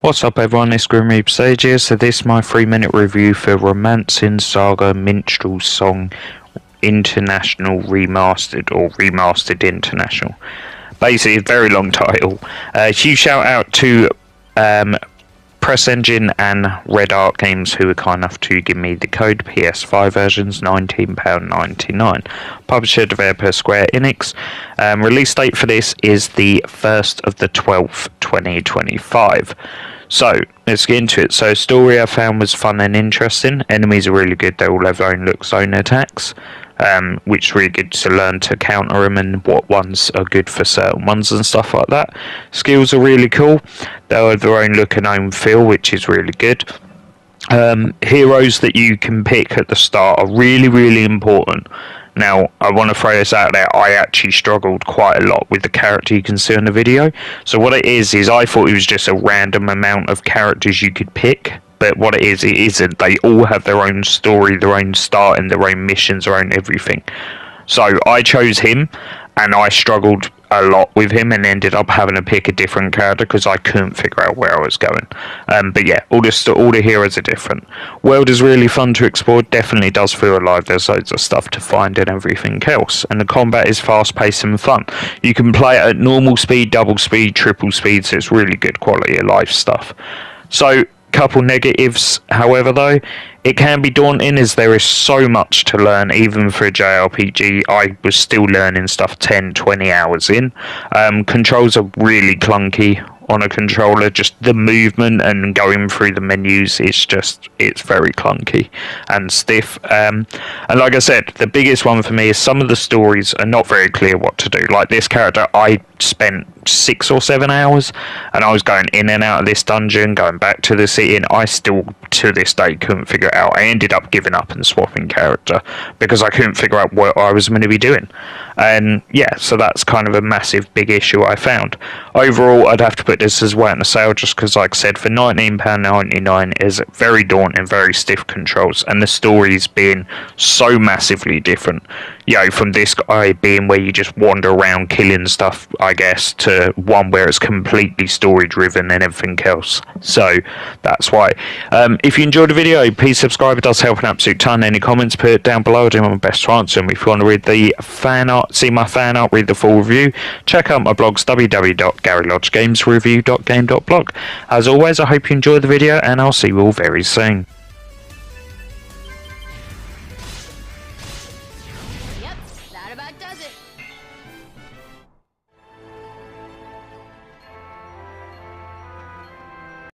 What's up everyone, it's Glimmer and Combo here. So this is my 3-minute review for Romancing SaGa Minstrel Song International Remastered, or Remastered International. Basically, a very long title. Huge shout out to Press Engine and Red Art Games, who were kind enough to give me the code. PS5 versions £19.99. Publisher developer Square Enix. Release date for this is the 1st of the 12th 2025. So let's get into it. So story I found was fun and interesting. Enemies are really good. They all have their own looks, own attacks, which is really good to learn to counter them and what ones are good for certain ones and stuff like that. Skills are really cool. They have their own look and own feel, which is really good. Heroes that you can pick at the start are really important. Now, I want to throw this out there, I actually struggled quite a lot with the character you can see in the video. So what it is I thought it was just a random amount of characters you could pick. But what it isn't. They all have their own story, their own start, and their own missions, their own everything. So I chose him, and I struggled a lot with him and ended up having to pick a different character because I couldn't figure out where I was going. But yeah, all the heroes are different. World is really fun to explore, definitely does feel alive. There's loads of stuff to find and everything else. And the combat is fast paced and fun. You can play it at normal speed, double speed, triple speed, so it's really good quality of life stuff. So, couple negatives, however, though, it can be daunting as there is so much to learn. Even for a JRPG, I was still learning stuff 10-20 hours in. Controls are really clunky on a controller. Just the movement and going through the menus, it's very clunky and stiff. And like I said, the biggest one for me is some of the stories are not very clear what to do. Like this character, I spent 6 or 7 hours and I was going in and out of this dungeon, going back to the city, and I still to this day couldn't figure it out. I ended up giving up and swapping character because I couldn't figure out what I was going to be doing. And yeah, so that's kind of a massive big issue I found. Overall, I'd have to put this as waiting to sale just because, like I said, for £19.99 is very daunting, very stiff controls, and the stories being so massively different. You know, from this guy being where you just wander around killing stuff, I guess, to one where it's completely story driven and everything else. So that's why. If you enjoyed the video, please subscribe. It does help an absolute ton. Any comments, put it down below. I'll do my best to answer them. If you want to read the fan art, see my fan art, read the full review, check out my blogs, www.garylodgegamesreview.game.blog. As always, I hope you enjoyed the video, and I'll see you all very soon.